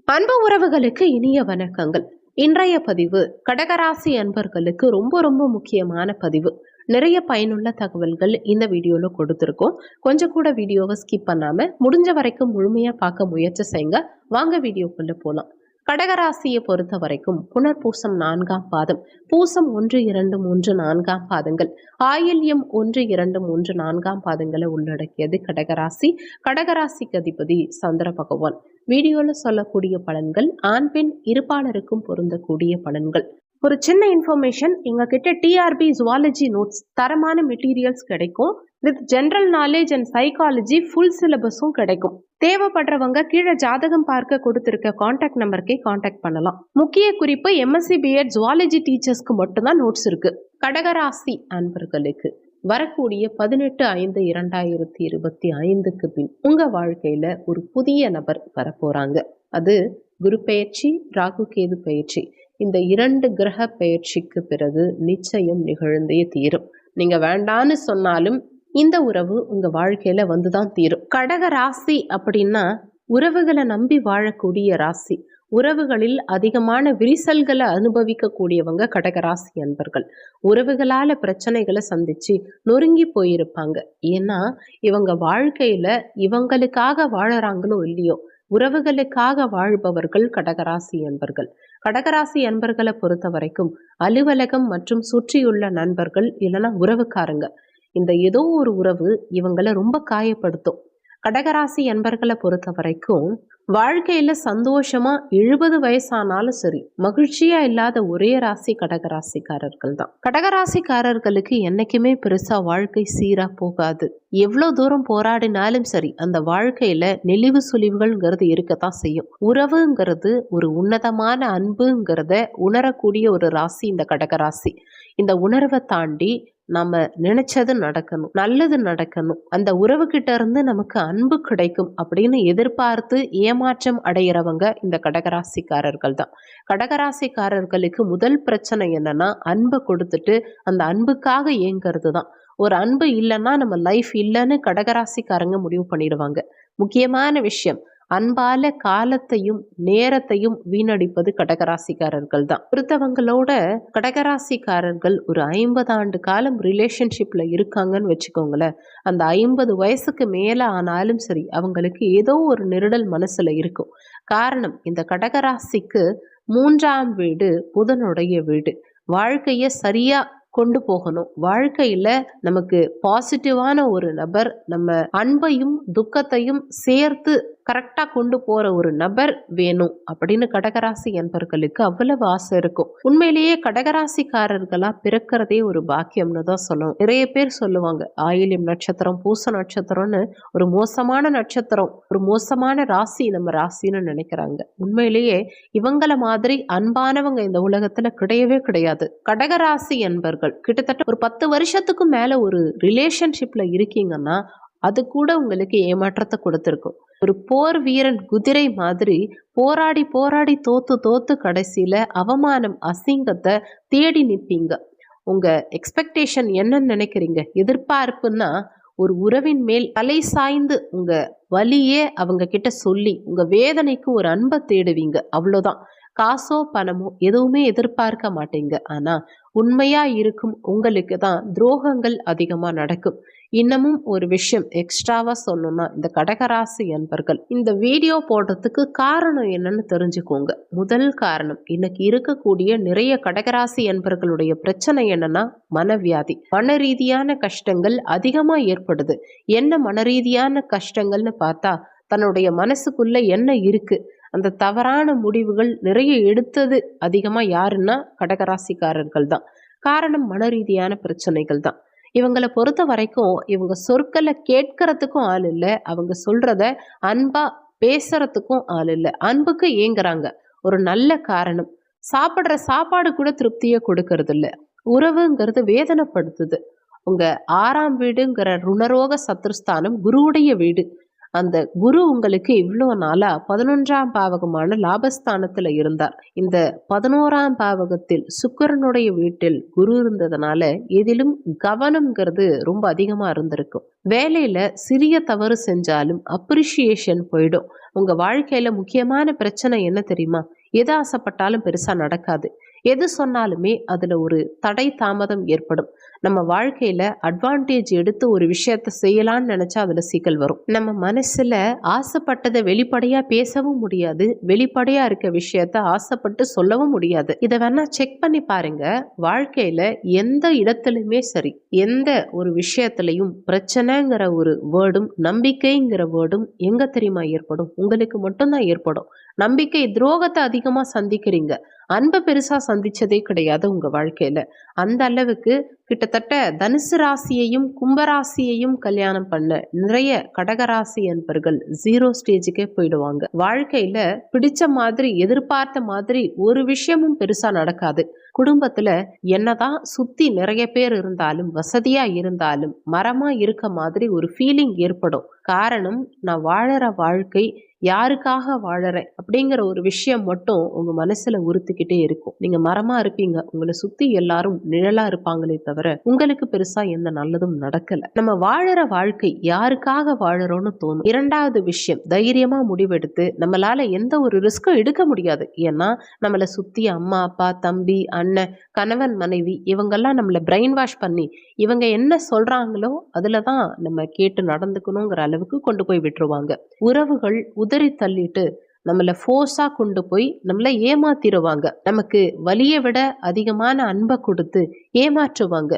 அன்பு உறவுகளுக்கு இனிய வணக்கங்கள். இன்றைய பதிவு கடகராசி அன்பர்களுக்கு ரொம்ப ரொம்ப முக்கியமான பதிவு. நிறைய பயனுள்ள தகவல்கள் இந்த வீடியோல கொடுத்துருக்கோம். கொஞ்சம் கூட வீடியோவை ஸ்கிப் பண்ணாம முடிஞ்ச வரைக்கும் முழுமையா பார்க்க முயற்சி செய்யுங்க. வாங்க வீடியோக்குள்ள போலாம். கடகராசியை பொறுத்த வரைக்கும் புனர்பூசம் 4ஆம் பாதம், பூசம் 1, 2, 3, 4ஆம் பாதங்கள், ஆயில்யம் 1, 2, 3, 4ஆம் பாதங்களை உள்ளடக்கியது கடகராசி. கடகராசிக்கு அதிபதி சந்திர பகவான். வீடியோல சொல்லக்கூடிய பலன்கள் ஆண் பெண் இருப்பாளருக்கும் பொருந்தக்கூடிய பலன்கள். ஒரு சின்ன இன்ஃபர்மேஷன், எங்ககிட்ட டிஆர்பி ஜுவாலஜி நோட்ஸ் தரமான மெட்டீரியல்ஸ் கிடைக்கும். With general knowledge and psychology full சிலபஸும் கிடைக்கும். தேவைப்படுறவங்க கீழே ஜாதகம் பார்க்க கொடுத்திருக்க கான்டாக்ட் நம்பருக்கே கான்டாக்ட் பண்ணலாம். முக்கிய குறிப்பு, எம்எஸ்சி பிஎட் ஜுவாலஜி டீச்சர்ஸ்க்கு மட்டும்தான் நோட்ஸ் இருக்கு. கடகராசி அன்பர்களுக்கு வரக்கூடிய 18/5/2025க்கு பின் உங்க வாழ்க்கையில ஒரு புதிய நபர் வரப்போறாங்க. அது குரு பெயர்ச்சி, ராகு கேது பெயர்ச்சி. இந்த 2 கிரக பெயர்ச்சிக்கு பிறகு நிச்சயம் நிகழ்ந்தே தீரும். நீங்க வேண்டான்னு சொன்னாலும் இந்த உறவு உங்க வாழ்க்கையில வந்துதான் தீரும். கடக ராசி அப்படின்னா உறவுகளை நம்பி வாழக்கூடிய ராசி. உறவுகளில் அதிகமான விரிசல்களை அனுபவிக்க கூடியவங்க கடகராசி அன்பர்கள். உறவுகளால பிரச்சனைகளை சந்திச்சு நொறுங்கி போயிருப்பாங்க. ஏன்னா இவங்க வாழ்க்கையில இவங்களுக்காக வாழறாங்களோ இல்லையோ, உறவுகளுக்காக வாழ்பவர்கள் கடகராசி அன்பர்கள். கடகராசி அன்பர்களை பொறுத்த வரைக்கும் அலுவலகம் மற்றும் சுற்றியுள்ள நண்பர்கள் இல்லைன்னா உறவுக்காரங்க, இந்த ஏதோ ஒரு உறவு இவங்களை ரொம்ப காயப்படுத்தும். கடகராசி அன்பர்களை பொறுத்த வரைக்கும் வாழ்க்கையில சந்தோஷமா 70 வயசானாலும் சரி மகிழ்ச்சியா இல்லாத ஒரே ராசி கடகராசிக்காரர்கள் தான். கடகராசிக்காரர்களுக்கு என்னைக்குமே பெருசா வாழ்க்கை சீரா போகாது. எவ்வளவு தூரம் போராடினாலும் சரி அந்த வாழ்க்கையில நெளிவு சுழிவுகள்ங்கிறது இருக்கத்தான் செய்யும். உறவுங்கிறது ஒரு உன்னதமான அன்புங்கிறத உணரக்கூடிய ஒரு ராசி இந்த கடகராசி. இந்த உணர்வை தாண்டி நம்ம நினைச்சது நடக்கணும், நல்லது நடக்கணும், அந்த உறவு கிட்ட இருந்து நமக்கு அன்பு கிடைக்கும் அப்படின்னு எதிர்பார்த்து ஏமாற்றம் அடைகிறவங்க இந்த கடகராசிக்காரர்கள் தான். கடகராசிக்காரர்களுக்கு முதல் பிரச்சனை என்னன்னா, அன்பை கொடுத்துட்டு அந்த அன்புக்காக ஏங்கிறது தான். ஒரு அன்பு இல்லைன்னா நம்ம லைஃப் இல்லைன்னு கடகராசிக்காரங்க முடிவு பண்ணிடுவாங்க. முக்கியமான விஷயம், அன்பால காலத்தையும் நேரத்தையும் வீணடிப்பது கடகராசிக்காரர்கள் தான். ஒருத்தவங்களோட கடகராசிக்காரர்கள் ஒரு 50 ஆண்டு காலம் ரிலேஷன்ஷிப்ல இருக்காங்கன்னு வச்சுக்கோங்களேன். அந்த 50 வயசுக்கு மேல ஆனாலும் சரி அவங்களுக்கு ஏதோ ஒரு நெருடல் மனசுல இருக்கும். காரணம், இந்த கடகராசிக்கு 3ஆம் வீடு புதனுடைய வீடு. வாழ்க்கைய சரியா கொண்டு போகணும். வாழ்க்கையில நமக்கு பாசிட்டிவான ஒரு நபர், நம்ம அன்பையும் துக்கத்தையும் சேர்த்து கரெக்டா கொண்டு போற ஒரு நபர் வேணும் அப்படின்னு கடகராசி என்பர்களுக்கு அவ்வளவு ஆசை இருக்கும். உண்மையிலேயே கடகராசிக்காரர்களா பிறக்கிறதே ஒரு பாக்கியம்னு தான் சொல்லணும். நிறைய பேர் சொல்லுவாங்க ஆயில்யம் நட்சத்திரம், பூச நட்சத்திரம்னு ஒரு மோசமான நட்சத்திரம், ஒரு மோசமான ராசி நம்ம ராசின்னு நினைக்கிறாங்க. உண்மையிலேயே இவங்கள மாதிரி அன்பானவங்க இந்த உலகத்துல கிடையவே கிடையாது. கடகராசி என்பர்கள் கிட்டத்தட்ட ஒரு 10 வருஷத்துக்கு மேல ஒரு ரிலேஷன்ஷிப்ல இருக்கீங்கன்னா அது கூட உங்களுக்கு ஏமாற்றத்தை கொடுத்திருக்கும். ஒரு போர் வீரன் குதிரை மாதிரி போராடி போராடி தோத்து கடைசியில அவமானம் அசிங்கத்தை தேடி நிற்பீங்க. உங்க எக்ஸ்பெக்டேஷன் என்னன்னு நினைக்கிறீங்க? எதிர்பார்ப்புன்னா ஒரு உறவின் மேல் தலை சாய்ந்து உங்க வலியே அவங்க கிட்ட சொல்லி உங்க வேதனைக்கு ஒரு அன்பை தேடுவீங்க. அவ்வளோதான். காசோ பணமோ எதுவுமே எதிர்பார்க்க மாட்டீங்க. ஆனா உண்மையா இருக்கும் உங்களுக்கு தான் துரோகங்கள் அதிகமா நடக்கும். இன்னமும் ஒரு விஷயம் எக்ஸ்ட்ராவா சொல்லணும்னா, இந்த கடகராசி அன்பர்கள் இந்த வீடியோ போடுறதுக்கு காரணம் என்னன்னு தெரிஞ்சுக்கோங்க. முதல் காரணம், இன்னைக்கு இருக்கக்கூடிய நிறைய கடகராசி அன்பர்களுடைய பிரச்சனை என்னன்னா மனவியாதி. மன ரீதியான கஷ்டங்கள் அதிகமா ஏற்படுது. என்ன மன ரீதியான கஷ்டங்கள்னு பார்த்தா, தன்னுடைய மனசுக்குள்ள என்ன இருக்கு, அந்த தவறான முடிவுகள் நிறைய எடுத்தது அதிகமா யாருன்னா கடகராசிக்காரர்கள் தான். காரணம் மன ரீதியான பிரச்சனைகள் தான். இவங்களை பொறுத்த வரைக்கும் இவங்க சொற்களை கேட்கறதுக்கும் ஆள் இல்லை, அவங்க சொல்றத அன்பா பேசுறதுக்கும் ஆள் இல்லை. அன்புக்கு ஏங்குறாங்க. ஒரு நல்ல காரணம், சாப்பிட்ற சாப்பாடு கூட திருப்தியை கொடுக்கறது இல்லை. உறவுங்கிறது வேதனைப்படுத்துது. உங்க 6ஆம் வீடுங்கிற ருணரோக சத்ருஸ்தானம் குருவுடைய வீடு. அந்த குரு உங்களுக்கு இவ்வளோ நாளா 11ஆம் பாவகமான லாபஸ்தானத்துல இருந்தார். இந்த 11ஆம் பாவகத்தில் சுக்கிரனுடைய வீட்டில் குரு இருந்ததுனால எதிலும் கவனம்ங்கிறது ரொம்ப அதிகமா இருந்திருக்கும். வேலையில சிறிய தவறு செஞ்சாலும் அப்ரிசியேஷன் போயிடும். உங்க வாழ்க்கையில முக்கியமான பிரச்சனை என்ன தெரியுமா? எது ஆசைப்பட்டாலும் பெருசா நடக்காது. எது சொன்னாலுமே அதுல ஒரு தடை தாமதம் ஏற்படும். நம்ம வாழ்க்கையில அட்வான்டேஜ் எடுத்து ஒரு விஷயத்த செய்யலாம்னு நினைச்சா அதுல சிக்கல் வரும். நம்ம மனசுல ஆசைப்பட்டதை வெளிப்படையா பேசவும் முடியாது, வெளிப்படையா இருக்க விஷயத்த ஆசைப்பட்டு சொல்லவும் முடியாது. இதை வேணா செக் பண்ணி பாருங்க. வாழ்க்கையில எந்த இடத்துலயுமே சரி, எந்த ஒரு விஷயத்திலையும் பிரச்சனைங்கிற ஒரு வேர்டும் நம்பிக்கைங்கிற வேர்டும் எங்க தெரியுமா ஏற்படும்? உங்களுக்கு மட்டும்தான் ஏற்படும். நம்பிக்கை துரோகத்தை அதிகமா சந்திக்கிறீங்க, அன்பை பெருசா சந்திச்சதே கிடையாது உங்க வாழ்க்கையில. அந்த அளவுக்கு கிட்டத்தட்ட தனுசு ராசியையும் கும்பராசியையும் கல்யாணம் பண்ண நிறைய கடகராசி அன்பர்கள் 0 ஸ்டேஜுக்கே போயிடுவாங்க. வாழ்க்கையில பிடிச்ச மாதிரி எதிர்பார்த்த மாதிரி ஒரு விஷயமும் பெருசா நடக்காது. குடும்பத்துல என்னதான் சுத்தி நிறைய பேர் இருந்தாலும், வசதியா இருந்தாலும், மரமா இருக்க மாதிரி ஒரு ஃபீலிங் ஏற்படும். காரணம், நான் வாழற வாழ்க்கை யாருக்காக வாழறேன் அப்படிங்கிற ஒரு விஷயம் மட்டும் உங்க மனசுல உறுத்திக்கிட்டே இருக்கும். நீங்க மரமா இருப்பீங்க, உங்களை சுத்தி எல்லாரும் நிழலா இருப்பாங்களே தவிர உங்களுக்கு பெருசா எந்த நல்லதும் நடக்கல. நம்ம வாழற வாழ்க்கை யாருக்காக வாழறோம்னு தோணும். இரண்டாவது விஷயம், தைரியமா முடிவெடுத்து நம்மளால எந்த ஒரு ரிஸ்க்கும் எடுக்க முடியாது. ஏன்னா நம்மளை சுத்தி அம்மா அப்பா தம்பி அண்ணன் கணவன் மனைவி இவங்கெல்லாம் நம்மளை பிரெயின் வாஷ் பண்ணி இவங்க என்ன சொல்றாங்களோ அதுலதான் நம்ம கேட்டு நடந்துக்கணுங்கிற அளவுக்கு கொண்டு போய் விட்டுருவாங்க. உறவுகள் உதறி தள்ளிட்டு நம்மளை ஃபோர்ஸா கொண்டு போய் நம்மளை ஏமாத்திடுவாங்க. நமக்கு வலியை விட அதிகமான அன்பை கொடுத்து ஏமாற்றுவாங்க.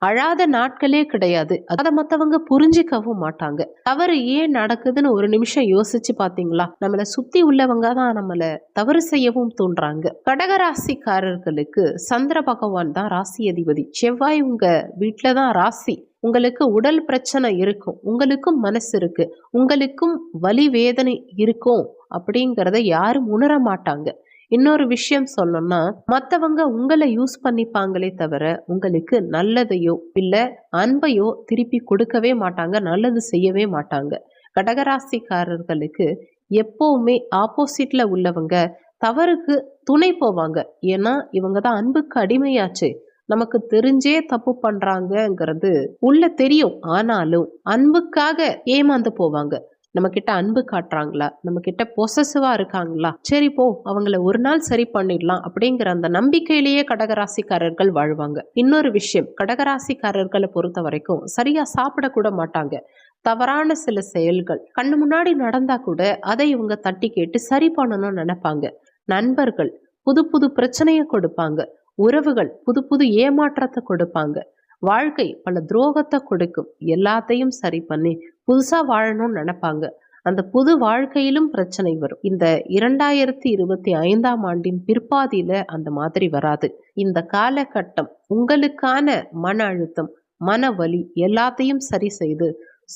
அழாத நாட்களே கிடையாது. அதை மற்றவங்க புரிஞ்சிக்கவும் மாட்டாங்க. தவறு ஏன் நடக்குதுன்னு ஒரு நிமிஷம் யோசிச்சு பாத்தீங்களா? நம்மளை சுத்தி உள்ளவங்க தான் நம்மளை தவறு செய்யவும் தோன்றாங்க. கடகராசிக்காரர்களுக்கு சந்திர பகவான் தான் ராசி அதிபதி. செவ்வாய் உங்க வீட்டுலதான் ராசி. உங்களுக்கு உடல் பிரச்சனை இருக்கும், உங்களுக்கும் மனசு இருக்கு, உங்களுக்கும் வலி வேதனை இருக்கும் அப்படிங்கிறத யாரும் உணர மாட்டாங்க. இன்னொரு விஷயம் சொல்லணும்னா, மற்றவங்க உங்களை யூஸ் பண்ணிப்பாங்களே தவிர உங்களுக்கு நல்லதையோ இல்ல அன்பையோ திருப்பி கொடுக்கவே மாட்டாங்க, நல்லது செய்யவே மாட்டாங்க. கடகராசிக்காரர்களுக்கு எப்பவுமே ஆப்போசிட்ல உள்ளவங்க தவறுக்கு துணை போவாங்க. ஏன்னா இவங்க தான் அன்புக்கு அடிமையாச்சு. நமக்கு தெரிஞ்சே தப்பு பண்றாங்கங்கிறது உள்ள தெரியும், ஆனாலும் அன்புக்காக ஏமாந்து போவாங்க. நம்ம கிட்ட அன்பு காட்டுறாங்களா, நம்ம கிட்ட பொசசிவா இருக்காங்களா, சரி போ அவங்கள ஒரு நாள் சரி பண்ணிடலாம் அப்படிங்கிற அந்த நம்பிக்கையிலேயே கடகராசிக்காரர்கள் வாழ்வாங்க. இன்னொரு விஷயம், கடகராசிக்காரர்களை பொறுத்த வரைக்கும் சரியா சாப்பிடக்கூட மாட்டாங்க. தவறான சில செயல்கள் கண்ணு முன்னாடி நடந்தா கூட அதை இவங்க தட்டி கேட்டு சரி பண்ணணும்னு நினைப்பாங்க. நண்பர்கள் புது புது பிரச்சனையை கொடுப்பாங்க. உறவுகள் புது புது ஏமாற்றத்தை கொடுப்பாங்க. வாழ்க்கை பல துரோகத்தை கொடுக்கும். எல்லாத்தையும் சரி பண்ணி புதுசா வாழணும்னு நினைப்பாங்க. அந்த புது வாழ்க்கையிலும் பிரச்சனை வரும். இந்த 2025ஆம் ஆண்டின் பிற்பாதியில அந்த மாதிரி வராது. இந்த காலகட்டம் உங்களுக்கான மன அழுத்தம், மன வலி எல்லாத்தையும் சரி செய்து,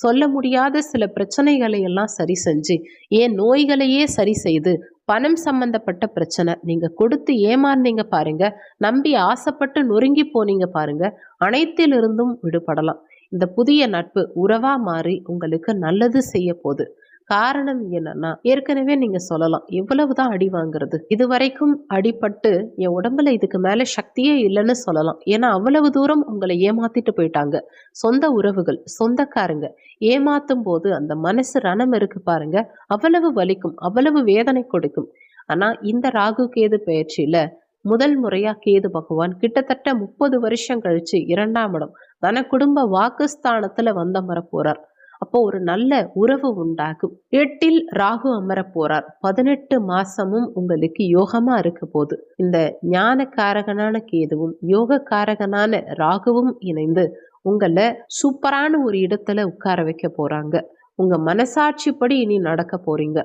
சொல்ல முடியாத சில பிரச்சனைகளை எல்லாம் சரி செஞ்சு, ஏன் நோய்களையே சரி செய்து, பணம் சம்பந்தப்பட்ட பிரச்சனை நீங்க கொடுத்து ஏமாந்தீங்க பாருங்க, நம்பி ஆசைப்பட்டு நொறுங்கி போனீங்க பாருங்க, அனைத்திலிருந்தும் விடுபடலாம். இந்த புதிய நட்பு உறவா மாறி உங்களுக்கு நல்லது செய்ய போகுது. காரணம் என்னன்னா, ஏற்கனவே நீங்க சொல்லலாம், எவ்வளவுதான் அடி வாங்குறது, இதுவரைக்கும் அடிபட்டு என் உடம்புல இதுக்கு மேல சக்தியே இல்லைன்னு சொல்லலாம். ஏன்னா அவ்வளவு தூரம் உங்களை ஏமாத்திட்டு போயிட்டாங்க. சொந்த உறவுகள், சொந்தக்காரங்க ஏமாத்தும் போது அந்த மனசு ரணம் இருக்கு பாருங்க, அவ்வளவு வலிக்கும், அவ்வளவு வேதனை கொடுக்கும். ஆனா இந்த ராகு கேது பயிற்சியில முதல் முறையா கேது பகவான் கிட்டத்தட்ட 30 வருஷம் கழிச்சு 2ஆம் இடம் தன குடும்ப வாக்குஸ்தானத்துல வந்தமர போறார். அப்போ ஒரு நல்ல உறவு உண்டாகும். 8இல் ராகு அமர போறார். 18 மாசமும் உங்களுக்கு யோகமா இருக்க போகுது. இந்த ஞான காரகனான கேதுவும் யோக காரகனான ராகுவும் இணைந்து உங்களை சூப்பரான ஒரு இடத்துல உட்கார வைக்க போறாங்க. உங்க மனசாட்சிப்படி இனி நடக்க போறீங்க.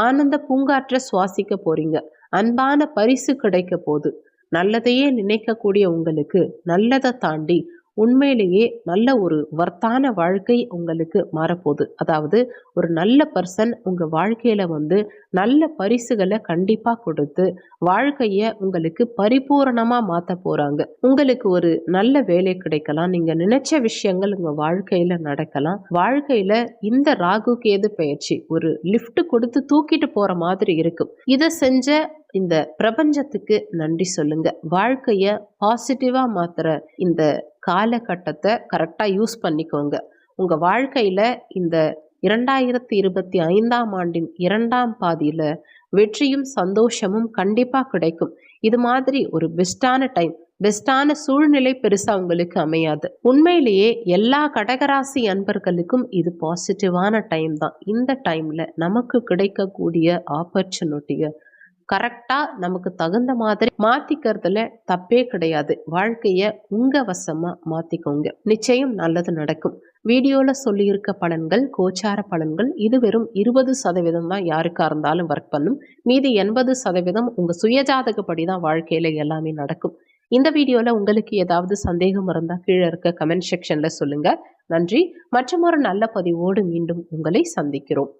ஆனந்த பூங்காற்ற சுவாசிக்க போறீங்க. அன்பான பரிசு கிடைக்க போகுது. நல்லதையே நினைக்கக்கூடிய உங்களுக்கு நல்லதை தாண்டி உண்மையிலேயே நல்ல ஒரு வர்த்தான வாழ்க்கை உங்களுக்கு மாறப்போகுது. அதாவது ஒரு நல்ல பர்சன் உங்க வாழ்க்கையில வந்து நல்ல பரிசுகளை கண்டிப்பா கொடுத்து வாழ்க்கைய உங்களுக்கு பரிபூரணமா மாத்த போறாங்க. உங்களுக்கு ஒரு நல்ல வேலை கிடைக்கலாம், நீங்க நினைச்ச விஷயங்கள் உங்க வாழ்க்கையில நடக்கலாம். வாழ்க்கையில இந்த ராகு கேது பயிற்சி ஒரு லிஃப்ட் கொடுத்து தூக்கிட்டு போற மாதிரி இருக்கும். இதை செஞ்ச இந்த பிரபஞ்சத்துக்கு நன்றி சொல்லுங்க. வாழ்க்கைய பாசிட்டிவா மாத்துற இந்த காலகட்டத்தை கரெக்டா யூஸ் பண்ணிக்கோங்க. உங்க வாழ்க்கையில இந்த 2025ஆம் ஆண்டின் 2ஆம் பாதியில வெற்றியும் சந்தோஷமும் கண்டிப்பா கிடைக்கும். இது மாதிரி ஒரு பெஸ்டான டைம், பெஸ்டான சூழ்நிலை பெருசா உங்களுக்கு அமையாது. உண்மையிலேயே எல்லா கடகராசி அன்பர்களுக்கும் இது பாசிட்டிவான டைம் தான். இந்த டைம்ல நமக்கு கிடைக்கக்கூடிய ஆப்பர்ச்சுனிட்டியை கரெக்டா நமக்கு தகுந்த மாதிரி மாத்திக்கிறதுல தப்பே கிடையாது. வாழ்க்கைய உங்க வசமா மாத்திக்கோங்க. நிச்சயம் நல்லது நடக்கும். வீடியோல சொல்லியிருக்க பலன்கள் கோச்சார பலன்கள். இது வெறும் 20% தான் யாருக்கா இருந்தாலும் ஒர்க் பண்ணும். மீதி 80% உங்க சுயஜாதகப்படி தான் வாழ்க்கையில எல்லாமே நடக்கும். இந்த வீடியோல உங்களுக்கு ஏதாவது சந்தேகம் இருந்தா கீழே இருக்க கமெண்ட் செக்ஷன்ல சொல்லுங்க. நன்றி. மற்றும் ஒரு நல்ல பதிவோடு மீண்டும் உங்களை சந்திக்கிறோம்.